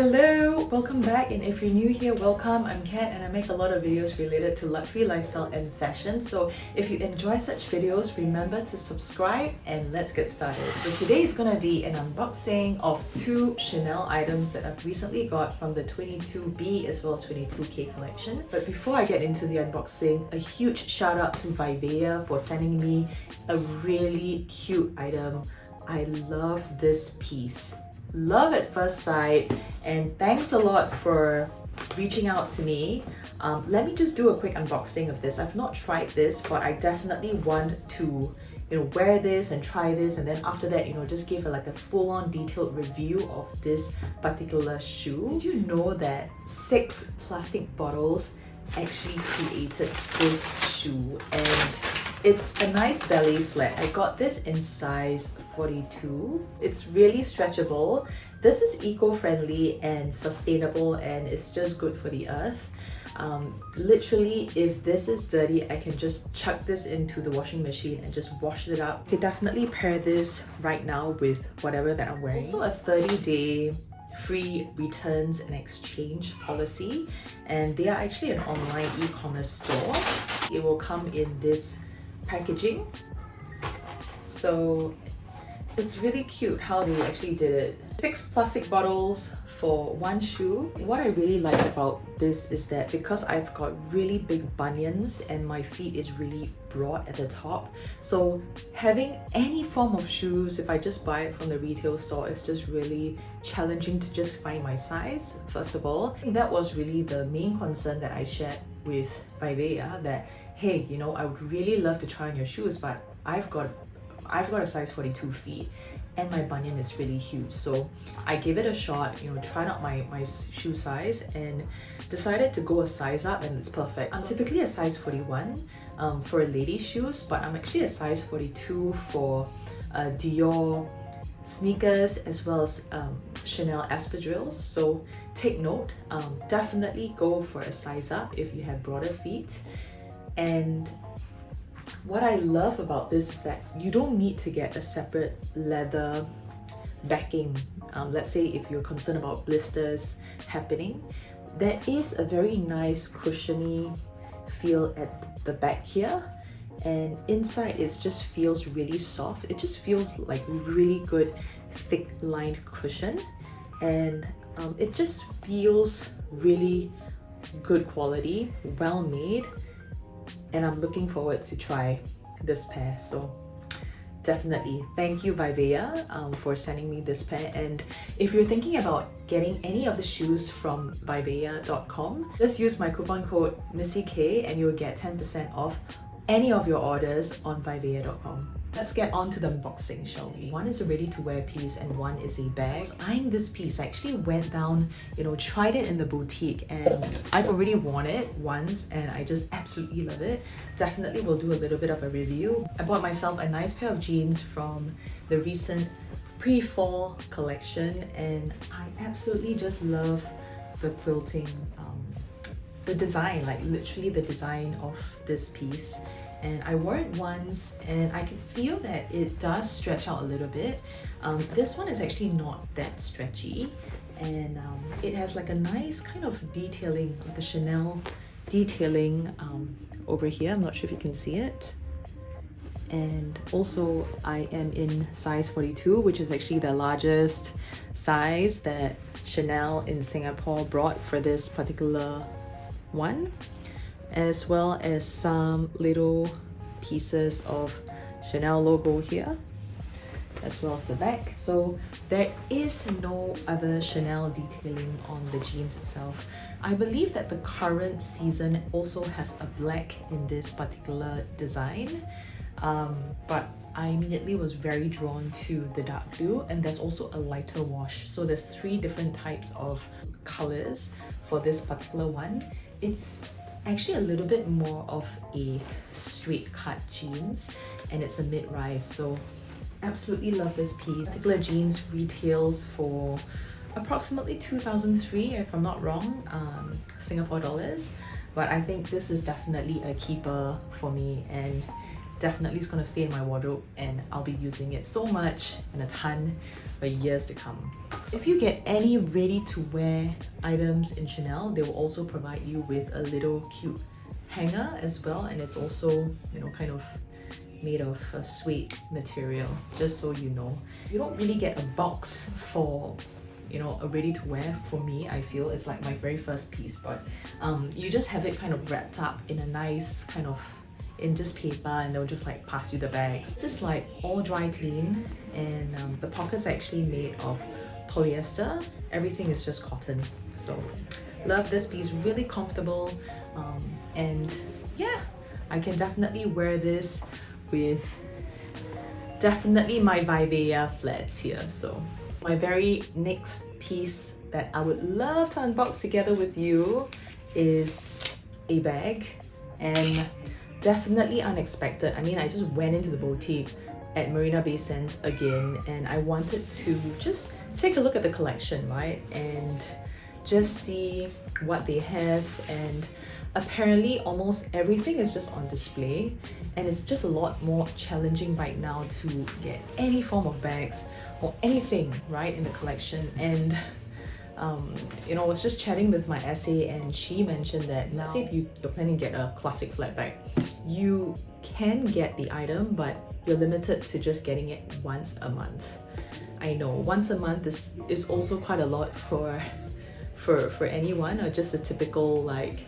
Hello, welcome back, and if you're new here, welcome. I'm Kat and I make a lot of videos related to luxury, lifestyle and fashion. So if you enjoy such videos, remember to subscribe and let's get started. So today is going to be an unboxing of two Chanel items that I've recently got from the 22B as well as 22K collection. But before I get into the unboxing, a huge shout out to Vivaia for sending me a really cute item. I love this piece. Love at first sight, and thanks a lot for reaching out to me. Let me just do a quick unboxing of this. I've not tried this, but I definitely want to wear this and try this, and then after that just give a full-on detailed review of this particular shoe. Did you know that 6 plastic bottles actually created this shoe? And it's a nice ballet flat. I got this in size 42. It's really stretchable. This is eco-friendly and sustainable, and it's just good for the earth. Literally, if this is dirty, I can just chuck this into the washing machine and just wash it up. You could definitely pair this right now with whatever that I'm wearing. Also a 30-day free returns and exchange policy, and they are actually an online e-commerce store. It will come in this packaging, so it's really cute how they actually did it. 6 plastic bottles for one shoe. What I really like about this is that because I've got really big bunions and my feet is really broad at the top, so having any form of shoes, if I just buy it from the retail store, it's just really challenging to just find my size. First of all, I think that was really the main concern that I shared with Vivaia, that hey, I would really love to try on your shoes, but I've got a size 42 feet and my bunion is really huge. So I gave it a shot, tried out my shoe size and decided to go a size up, and it's perfect. I'm typically a size 41 for ladies shoes, but I'm actually a size 42 for Dior sneakers as well as Chanel espadrilles. So take note, definitely go for a size up if you have broader feet. And what I love about this is that you don't need to get a separate leather backing. Let's say if you're concerned about blisters happening, there is a very nice cushiony feel at the back here, and inside it just feels really soft. It just feels like really good thick lined cushion, and it just feels really good quality, well made. And I'm looking forward to try this pair. So definitely thank you Vivaia for sending me this pair. And if you're thinking about getting any of the shoes from vivaia.com, just use my coupon code MISSYK and you'll get 10% off any of your orders on vivaia.com. Let's get on to the unboxing, shall we? One is a ready-to-wear piece and one is a bag. I was eyeing this piece. I actually went down, tried it in the boutique, and I've already worn it once and I just absolutely love it. Definitely will do a little bit of a review. I bought myself a nice pair of jeans from the recent pre-fall collection, and I absolutely just love the quilting, the design, like literally the design of this piece. And I wore it once and I can feel that it does stretch out a little bit. This one is actually not that stretchy, and it has like a nice kind of detailing, like a Chanel detailing over here. I'm not sure if you can see it. And also I am in size 42, which is actually the largest size that Chanel in Singapore brought for this particular one, as well as some little pieces of Chanel logo here, as well as the back. So there is no other Chanel detailing on the jeans itself. I believe that the current season also has a black in this particular design, but I immediately was very drawn to the dark blue, and there's also a lighter wash. So there's 3 different types of colors for this particular one. It's actually a little bit more of a straight cut jeans, and it's a mid-rise. So absolutely love this piece. Particular jeans retails for approximately 2003, if I'm not wrong, Singapore dollars. But I think this is definitely a keeper for me, and definitely is going to stay in my wardrobe, and I'll be using it so much and a ton for years to come. bags. If you get any ready-to-wear items in Chanel, they will also provide you with a little cute hanger as well, and it's also, you know, kind of made of suede material, just so you know. You don't really get a box for, you know, a ready-to-wear. For me, I feel it's like my very first piece, but you just have it kind of wrapped up in a nice kind of in just paper, and they'll just like pass you the bags. This is like all dry clean, and the pockets are actually made of polyester. Everything is just cotton. So love this piece, really comfortable, and yeah, I can definitely wear this with definitely my Vivaia flats here. So my very next piece that I would love to unbox together with you is a bag, and definitely unexpected. I mean, I just went into the boutique at Marina Bay Sands again, and I wanted to just take a look at the collection, right? And just see what they have, and apparently almost everything is just on display, and it's just a lot more challenging right now to get any form of bags or anything right in the collection. And you know, I was just chatting with my essay, and she mentioned that let's say if you're planning to get a classic flat bag, you can get the item, but you're limited to just getting it once a month. I know once a month is also quite a lot for anyone, or just a typical like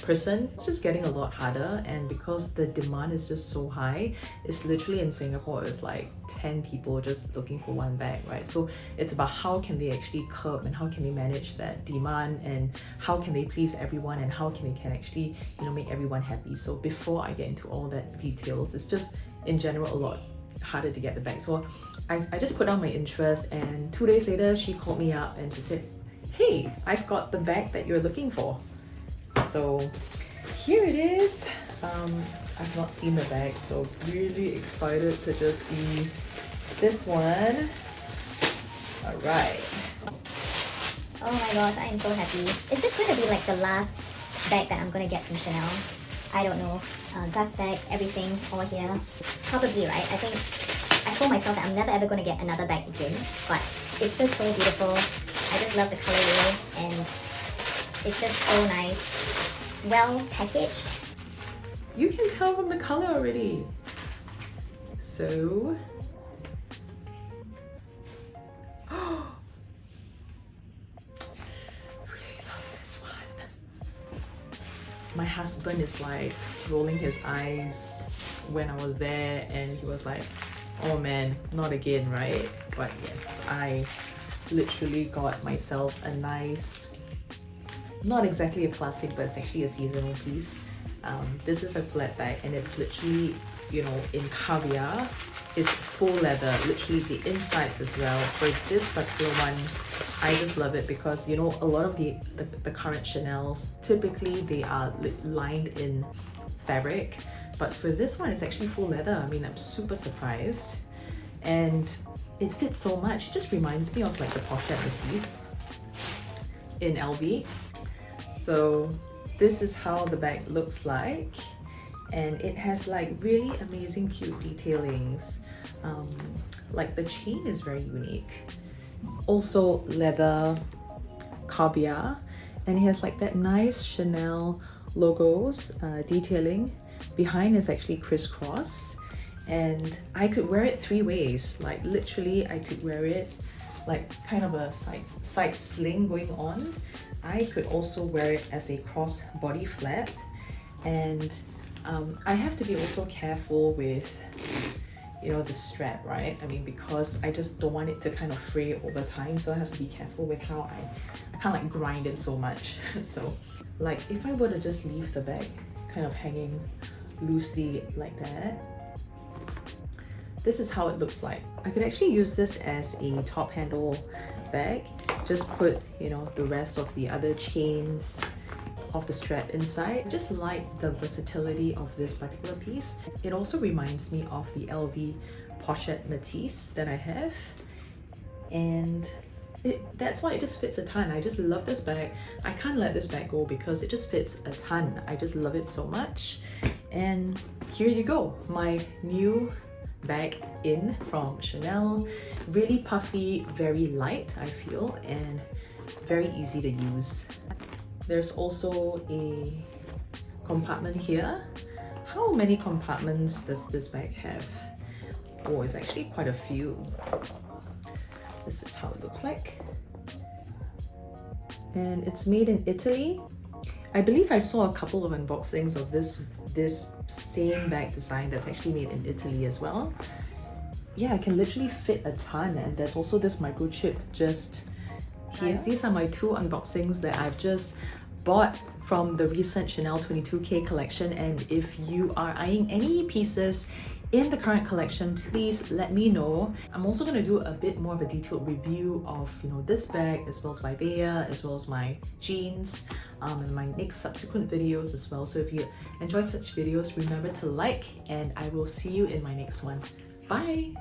person. It's just getting a lot harder, and because the demand is just so high, it's literally in Singapore it's like 10 people just looking for one bag, right? So it's about how can they actually curb, and how can they manage that demand, and how can they please everyone, and how can they actually, you know, make everyone happy. So before I get into all that details, it's just in general a lot harder to get the bag. So I just put down my interest, and 2 days later she called me up and she said, hey, I've got the bag that you're looking for. So here it is. I've not seen the bag, so really excited to just see this one. All right. Oh my gosh, I am so happy. Is this going to be like the last bag that I'm going to get from Chanel? I don't know. Dust bag, everything, all here. Probably, right? I think I told myself that I'm never ever going to get another bag again, but it's just so beautiful. I just love the colorway, and it's just so nice. Well packaged. You can tell from the color already. So really love this one. My husband is like rolling his eyes when I was there, and he was like, oh man, not again, right? But yes, I literally got myself a nice, not exactly a classic, but it's actually a seasonal piece. This is a flat bag, and it's literally, you know, in caviar. It's full leather, literally the insides as well. For this particular one, I just love it because, you know, a lot of the current Chanels, typically they are lined in fabric, but for this one it's actually full leather. I mean, I'm super surprised, and it fits so much. It just reminds me of like the pochette Matisse in LV. So this is how the bag looks like, and it has like really amazing cute detailings. Like the chain is very unique, also leather, caviar, and it has like that nice Chanel logos detailing. Behind is actually crisscross, and I could wear it 3 ways. Like literally I could wear it like kind of a side sling going on. I could also wear it as a cross body flap, and I have to be also careful with, you know, the strap, right? I mean, because I just don't want it to kind of fray over time, so I have to be careful with how I can't like grind it so much. So like if I were to just leave the bag kind of hanging loosely like that, this is how it looks like. I could actually use this as a top handle bag. Just put, you know, the rest of the other chains of the strap inside. Just like the versatility of this particular piece. It also reminds me of the LV pochette Matisse that I have, and that's why it just fits a ton. I just love this bag. I can't let this bag go because it just fits a ton. I just love it so much. And here you go, my new bag in from Chanel. Really puffy, very light, I feel, and very easy to use. There's also a compartment here. How many compartments does this bag have? Oh, it's actually quite a few. This is how it looks like. And it's made in Italy. I believe I saw a couple of unboxings of this same bag design that's actually made in Italy as well. Yeah, it can literally fit a ton, and there's also this microchip just here. These are my two unboxings that I've just bought from the recent Chanel 22K collection, and if you are eyeing any pieces in the current collection, please let me know. I'm also going to do a bit more of a detailed review of, you know, this bag as well as Vivaia, as well as my jeans, in my next subsequent videos as well. So if you enjoy such videos, remember to like, and I will see you in my next one. Bye!